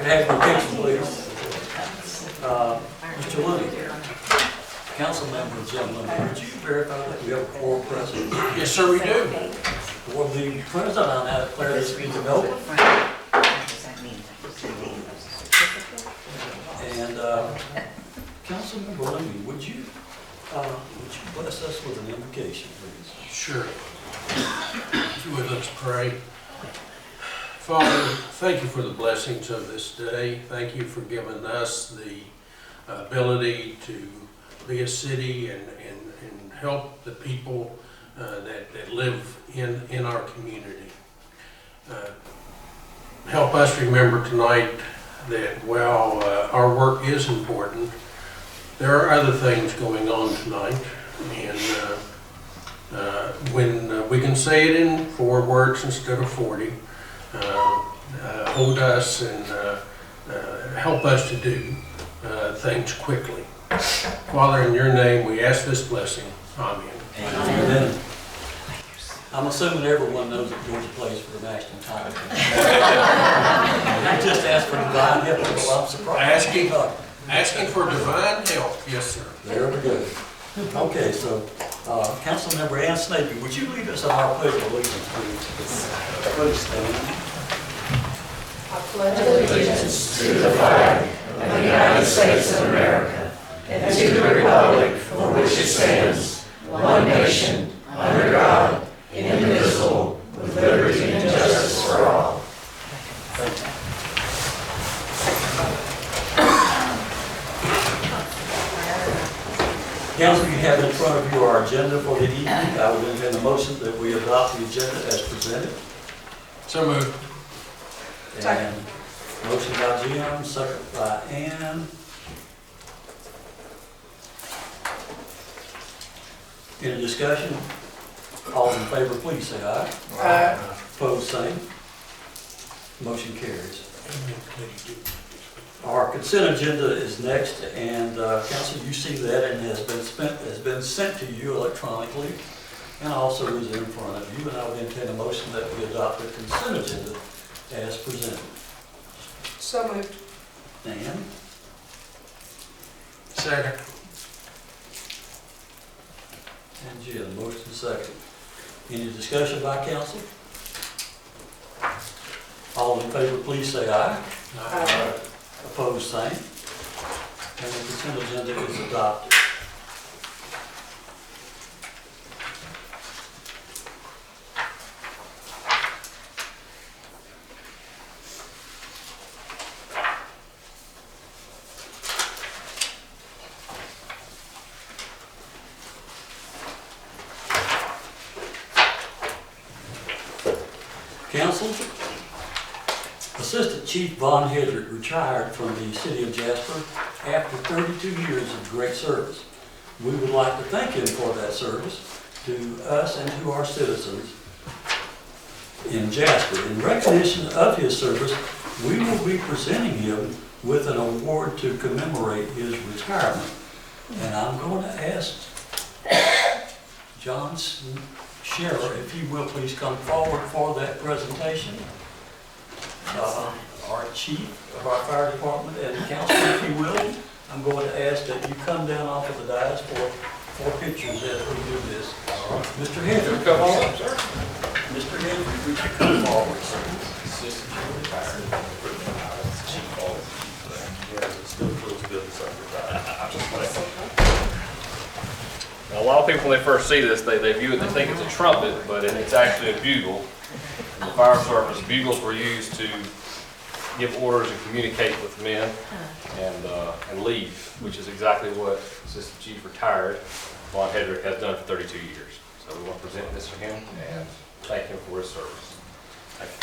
could have your picture, please. Mr. Looney, council member and gentlemen, would you verify that we have a quorum present? Yes, sir, we do. For the president, I now declare this meeting open. And Councilmember Looney, would you bless us with an invocation, please? Sure. If you would, let's pray. Father, thank you for the blessings of this day. Thank you for giving us the ability to be a city and help the people that live in our community. Help us remember tonight that while our work is important, there are other things going on tonight, and when we can say it in 4 words instead of 40, hold us and help us to do things quickly. Father, in your name, we ask this blessing. Amen. Amen. I'm assuming everyone knows that Georgia plays for the national title. I just asked for divine help. Well, I'm surprised. Asking for divine help. Yes, sir. There we go. Okay, so Councilmember Ann Sneed, would you lead us on our pledge of allegiance, please? Please stand. I pledge allegiance to the flag of the United States of America and to the republic for which it stands, one nation, under God, indivisible, with liberty and justice for all. Thank you. Council, you have in front of you our agenda for the evening. I would entertain a motion that we adopt the agenda as presented. So moved. And motion by Jim, second by Ann. Any discussion? All in favor, please say aye. Aye. Opposed, same. Motion carries. Our consent agenda is next, and Council, you see that and has been sent to you electronically, and also is in front of you. And I would entertain a motion that we adopt the consent agenda as presented. So moved. And Second. Jim, motion second. Any discussion by council? All in favor, please say aye. Aye. Opposed, same. And the consent agenda is adopted. Council, Assistant Chief Von Headrick retired from the City of Jasper after 32 years of great service. We would like to thank him for that service to us and to our citizens in Jasper. In recognition of his service, we will be presenting him with an award to commemorate his retirement. And I'm going to ask John Sheriff, if you will please come forward for that presentation. Our chief of our fire department and council, if you will, I'm going to ask that you come down off of the dais for pictures as we do this. Mr. Headrick, come on, sir. Mr. Headrick, would you come forward, sir? Now, a lot of people when they first see this, they view it, they think it's a trumpet, but it's actually a bugle. In the fire service, bugles were used to give orders and communicate with men and leave, which is exactly what Assistant Chief retired Von Headrick has done for 32 years. So we want to present this to him and thank him for his service. Thank you.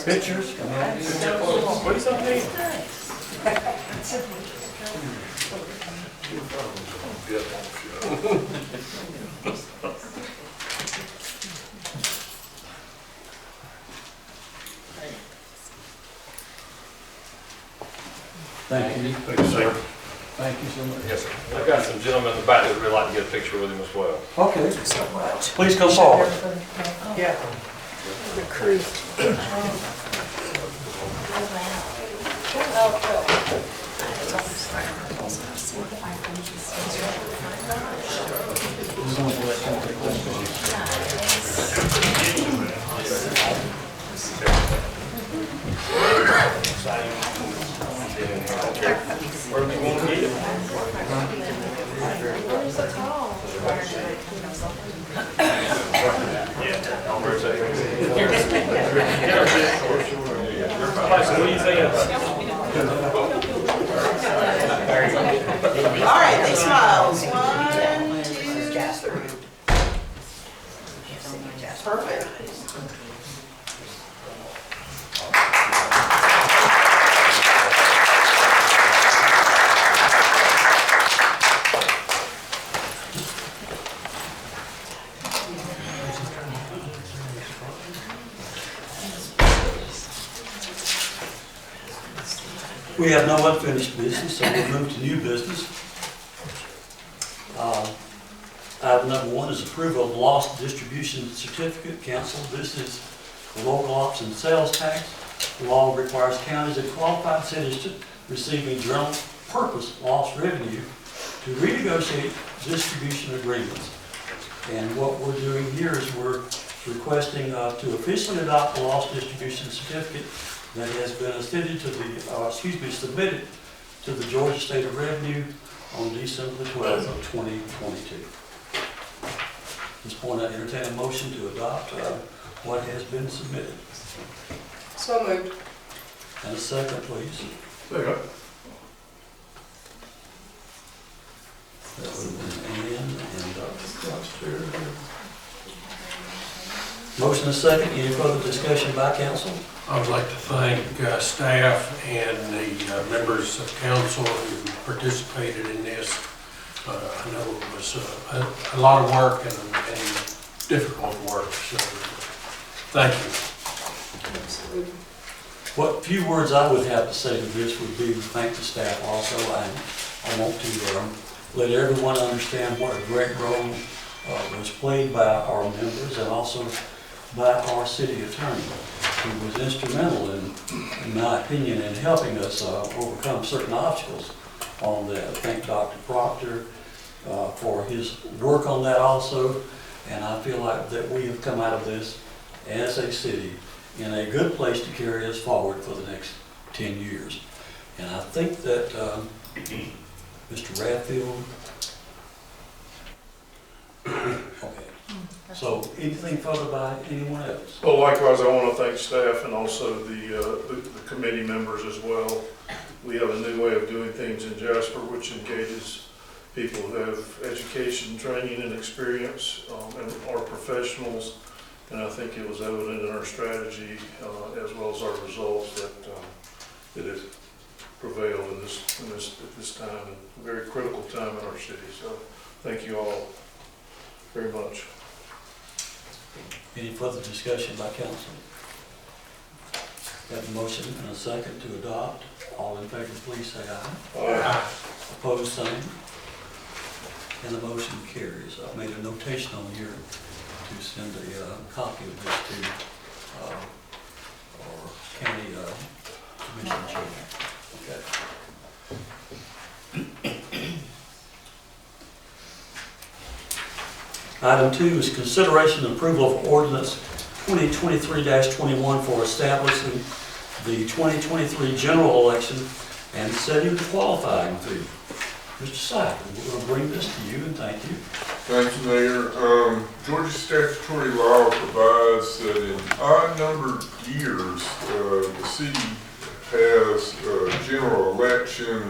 Pictures, come on. What is that mean? Thank you. Thank you, sir. Thank you so much. Yes, sir. I've got some gentlemen in the back that would really like to get a picture with him as well. Okay. Please come forward. Yeah. The crew. Where do you want to get it? Yeah, I'll rotate. Tyson, what do you think? All right, big smiles. 1, 2, Jasper. Perfect. We have no unfinished business, so we'll move to new business. Item number 1 is approval of loss distribution certificate. Council, this is the local option sales tax. The law requires counties and qualified cities receiving general purpose loss revenue to renegotiate distribution agreements. And what we're doing here is we're requesting to officially adopt the loss distribution certificate that has been submitted to the Georgia State of Revenue on December the 12th of 2022. At this point, I entertain a motion to adopt what has been submitted. So moved. And a second, please. Second. That would have been Ann and Dr. Motion and second. Any further discussion by council? I would like to thank staff and the members of council who participated in this. I know it was a lot of work and difficult work, so thank you. Absolutely. What few words I would have to say to this would be to thank the staff also. I want to let everyone understand what a great role was played by our members and also by our city attorney, who was instrumental in my opinion, in helping us overcome certain obstacles on that. I thank Dr. Proctor for his work on that also, and I feel like that we have come out of this as a city in a good place to carry us forward for the next 10 years. And I think that Mr. Radfield, okay. So anything further by anyone else? Well, likewise, I want to thank staff and also the committee members as well. We have a new way of doing things in Jasper, which engages people who have education, training, and experience, and are professionals. And I think it was evident in our strategy, as well as our results, that it has prevailed at this time, and a very critical time in our city. So thank you all very much. Any further discussion by council? Got a motion and a second to adopt. All in favor, please say aye. Opposed, same. And the motion carries. I've made a notation on here to send a copy of this to our county commission chair. Okay. Item 2 is consideration and approval of ordinance 2023-21 for establishing the 2023 general election and setting the qualifying fee. Mr. Syfan, we're going to bring this to you, and thank you. Thank you, Mayor. Georgia statutory law provides that in odd-numbered years, the city has a general election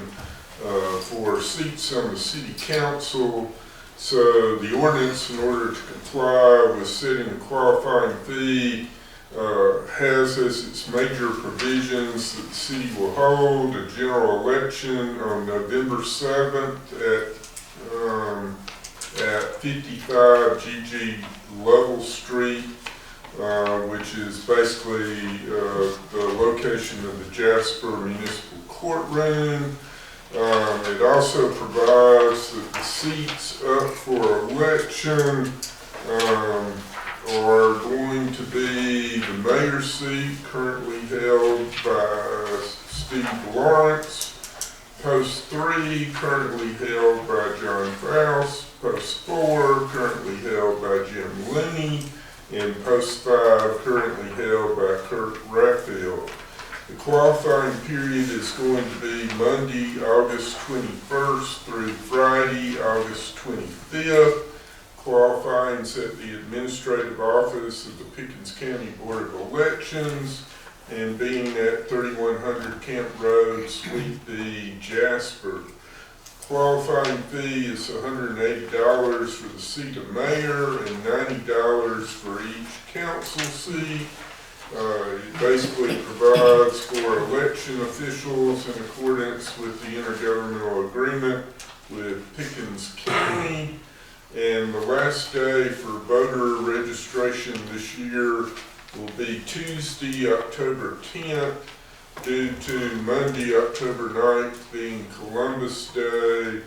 for seats on the city council. So the ordinance, in order to comply with setting the qualifying fee, has as its major provisions that the city will hold a general election on November 7th at 55 GG Lovell Street, which is basically the location of the Jasper Municipal courtroom. It also provides that the seats up for election are going to be the mayor's seat, currently held by Steve Lawrence, post 3, currently held by John Faust, post 4, currently held by Jim Looney, and post 5, currently held by Kurt Raphael. The qualifying period is going to be Monday, August 21st through Friday, August 25th. Qualifying's at the administrative office of the Pickens County Board of Elections and being at 3100 Camp Road, Suite D, Jasper. Qualifying fee is $180 for the seat of mayor and $90 for each council seat. It basically provides for election officials in accordance with the intergovernmental agreement with Pickens County. And the last day for voter registration this year will be Tuesday, October 10th, due to Monday, October 9th being Columbus Day.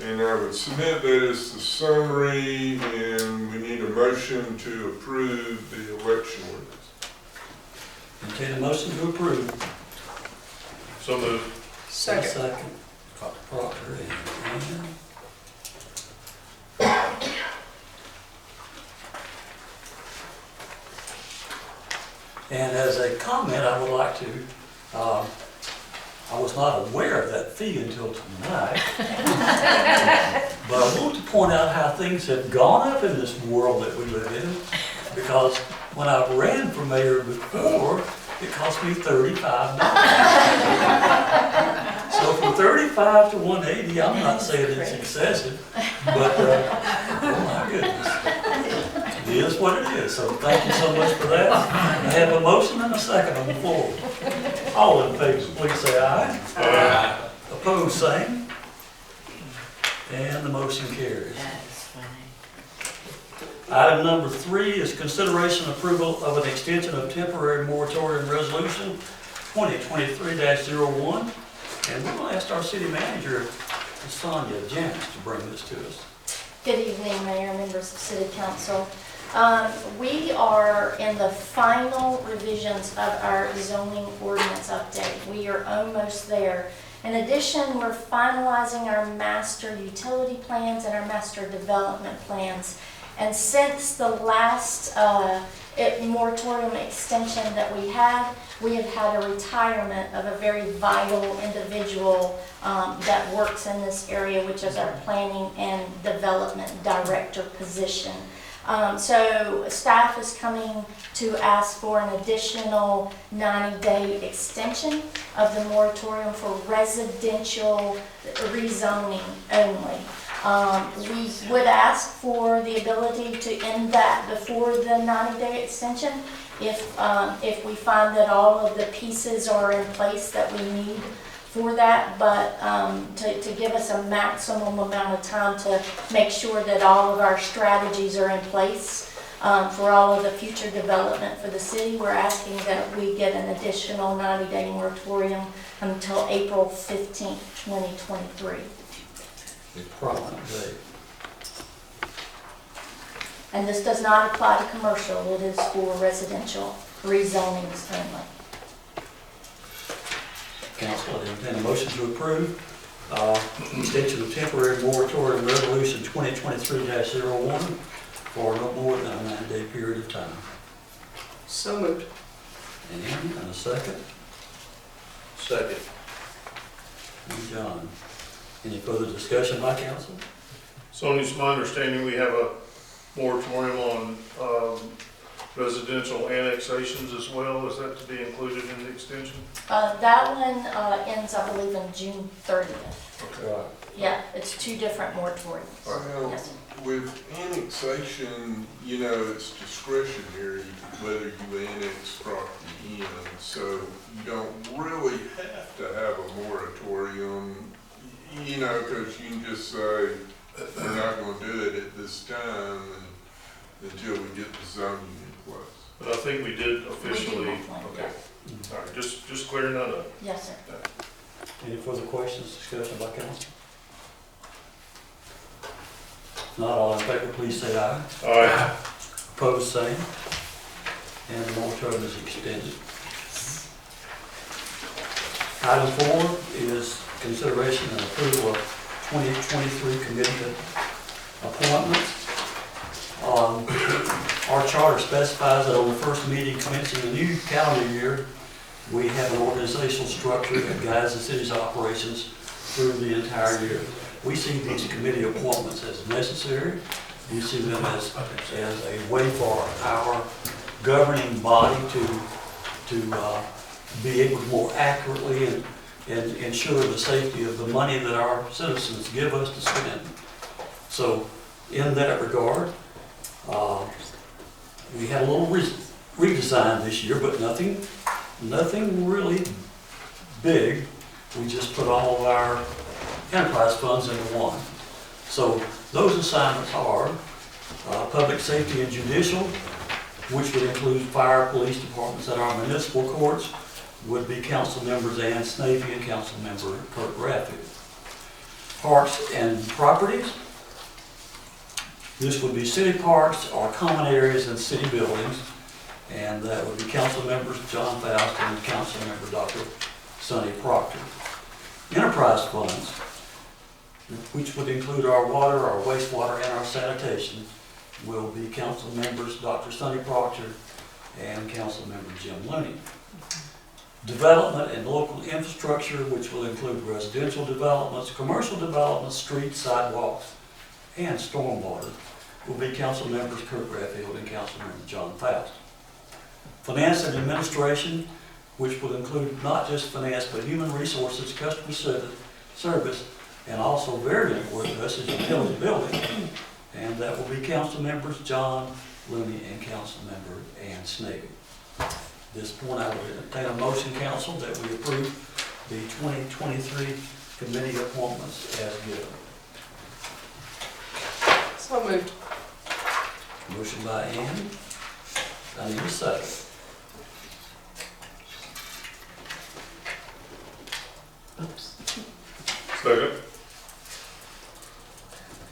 And I would submit that as the summary, and we need a motion to approve the election ordinance. Entertain a motion to approve. So moved. Second. Proctor and as a comment, I would like to, I was not aware of that fee until tonight. But I want to point out how things have gone up in this world that we live in. Because when I ran for mayor before, it cost me $35. So from 35 to 180, I'm not saying it's excessive, but oh my goodness. It is what it is, so thank you so much for that. I have a motion and a second on the floor. All in favor, please say aye. Aye. Opposed, same. And the motion carries. Item number 3 is consideration approval of an extension of temporary moratorium resolution 2023-01. And we're going to ask our city manager, Sonia Janice, to bring this to us. Good evening, Mayor, members of City Council. We are in the final revisions of our zoning ordinance update. We are almost there. In addition, we're finalizing our master utility plans and our master development plans. And since the last moratorium extension that we have had a retirement of a very vital individual that works in this area, which is our planning and development director position. So staff is coming to ask for an additional 90-day extension of the moratorium for residential rezoning only. We would ask for the ability to end that before the 90-day extension if we find that all of the pieces are in place that we need for that, but to give us a maximum amount of time to make sure that all of our strategies are in place for all of the future development for the city, we're asking that we get an additional 90-day moratorium until April 15th, 2023. And this does not apply to commercial, it is for residential rezonings only. Council, I entertain a motion to approve extension of temporary moratorium resolution 2023-01 for no more than a 9-day period of time. So moved. And a second. Second. And John. Any further discussion by council? So it's my understanding we have a moratorium on residential annexations as well. Is that to be included in the extension? That one ends, I believe, in June 30th. Okay. Yeah, it's 2 different moratoriums. Well, Yes. with annexation, you know, it's discretionary whether you annex property in, so you don't really have to have a moratorium, you know, because you can just say, we're not going to do it at this time until we get the zoning in place. But I think we did officially. We did, Okay. yes. All right, just clearing that up. Yes, sir. Any further questions, discussion by council? Not all in favor, please say aye. Aye. Opposed, same. And the moratorium is extended. Item 4 is consideration and approval of 2023 committee appointments. Our charter specifies that on the first meeting commencing the new calendar year, we have an organizational structure that guides the city's operations through the entire year. We see these committee appointments as necessary. We see them as a way for our governing body to be able to more accurately and ensure the safety of the money that our citizens give us to spend. So in that regard, we had a little redesign this year, but nothing really big. We just put all of our enterprise funds into one. So those assignments are public safety and judicial, which would include fire, police departments, and our municipal courts would be council members Ann Snavy and council member Kurt Bradfield. Parks and properties, this would be city parks, our common areas, and city buildings, and that would be council members John Faust and council member Dr. Sonny Proctor. Enterprise funds, which would include our water, our wastewater, and our sanitation, will be council members Dr. Sonny Proctor and council member Jim Looney. Development and local infrastructure, which will include residential developments, commercial developments, streets, sidewalks, and stormwater, will be council members Kurt Bradfield and council member John Faust. Finance and administration, which will include not just finance, but human resources, customer service, and also very important to us is utility building, and that will be council members John Looney and council member Ann Snavy. At this point, I would entertain a motion, council, that we approve the 2023 committee appointments as given. So moved. Motion by Ann. I need a second. Second.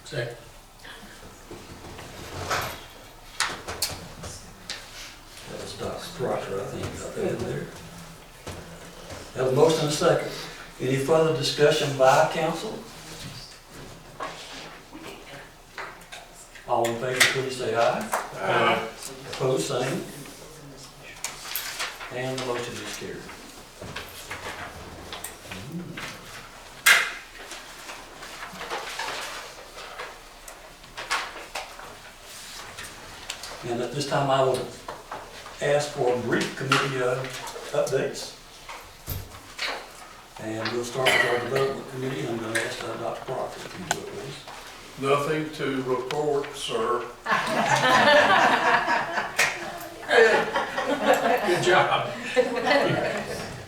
Second. That was Dr. Proctor, I think, got that in there. Have a motion and a second. Any further discussion by council? All in favor, please say aye. Aye. Opposed, same. And the motion is carried. And at this time, I will ask for brief committee updates. And we'll start with our development committee. I'm going to ask Dr. Proctor if you do it, please. Nothing to report, sir. Good job.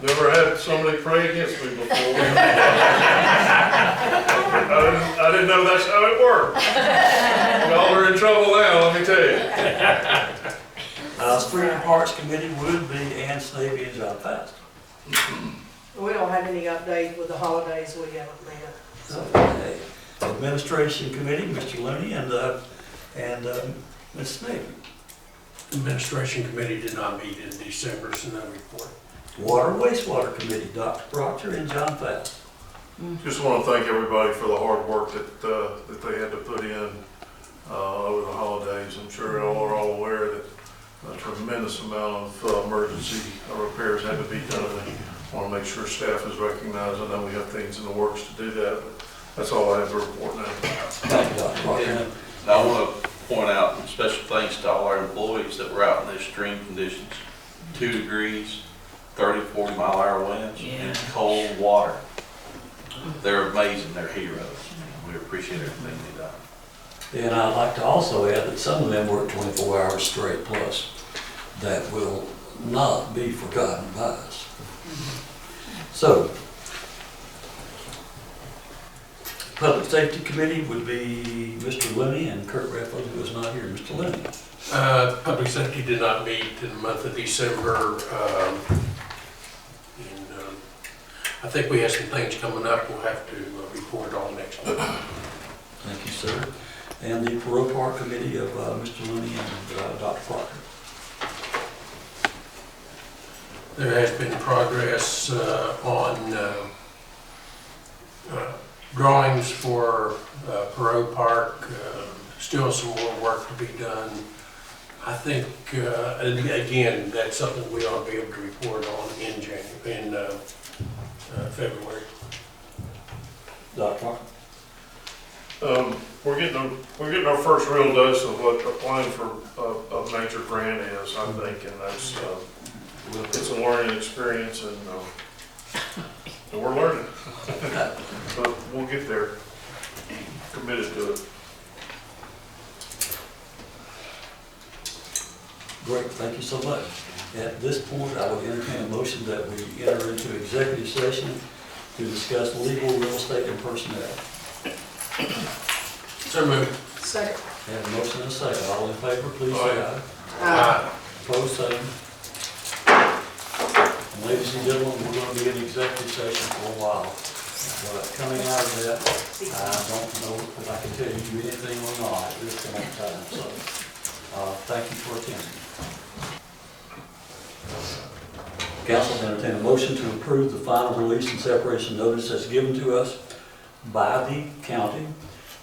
Never had somebody pray against me before. I didn't know that's how it worked. Y'all are in trouble now, let me tell you. Street and Parks Committee would be Ann Snavy and John Faust. We don't have any update with the holidays, we haven't met. Okay. Administration Committee, Mr. Looney and Ms. Snavy. Administration committee did not meet in December, so no report. Water and Wastewater Committee, Dr. Proctor and John Faust. Just want to thank everybody for the hard work that they had to put in over the holidays. I'm sure y'all are all aware that a tremendous amount of emergency repairs had to be done. I want to make sure staff is recognized. I know we have things in the works to do that, but that's all I have to report now. Thank you, Dr. Proctor. And I want to point out special thanks to all our employees that were out in these extreme conditions. 2 degrees, 30, 40 mile an hour winds, and cold water. They're amazing, they're heroes. We appreciate everything they done. And I'd like to also add that some of them work 24 hours straight plus. That will not be forgotten by us. So, Public Safety Committee would be Mr. Looney and Kurt Bradfield, who is not here. Mr. Looney. Public safety did not meet in the month of December. I think we have some things coming up we'll have to report on next month. Thank you, sir. And the Parole Park Committee of Mr. Looney and Dr. Proctor. There has been progress on drawings for Parole Park. Still some more work to be done. I think, again, that's something we ought to be able to report on in February. Dr. Proctor? We're getting our first real dose of what applying for a major grant is, I think, and that's, it's a learning experience, and we're learning. But we'll get there, committed to it. Great, thank you so much. At this point, I would entertain a motion that we enter into executive session to discuss legal, real estate, and personnel. So moved. Second. Have a motion and a second. All in favor, please say aye. Aye. Opposed, same. And ladies and gentlemen, we're going to be in executive session for a while. But coming out of that, I don't know if I can tell you anything or not at this point in time. So, thank you for attending. Council will entertain a motion to approve the final release and separation notice that's given to us by the county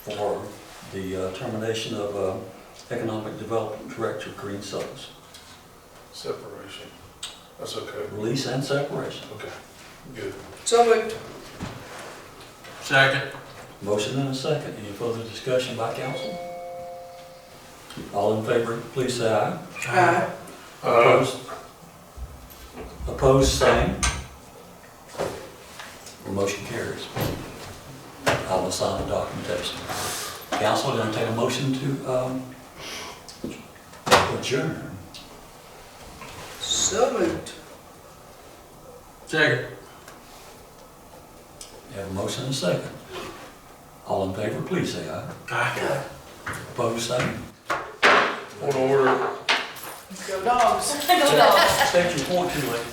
for the termination of Economic Development Director Green Suttles. Separation. That's okay. Release and separation. Okay, good. So moved. Second. Motion and a second. Any further discussion by council? All in favor, please say aye. Aye. Opposed? Opposed, same. The motion carries. I will sign the documentation. Council, going to take a motion to adjourn. So moved. Second. Have a motion and a second. All in favor, please say aye. Aye. Opposed, same. Point of order. Go dogs. Go dogs. State your point too late.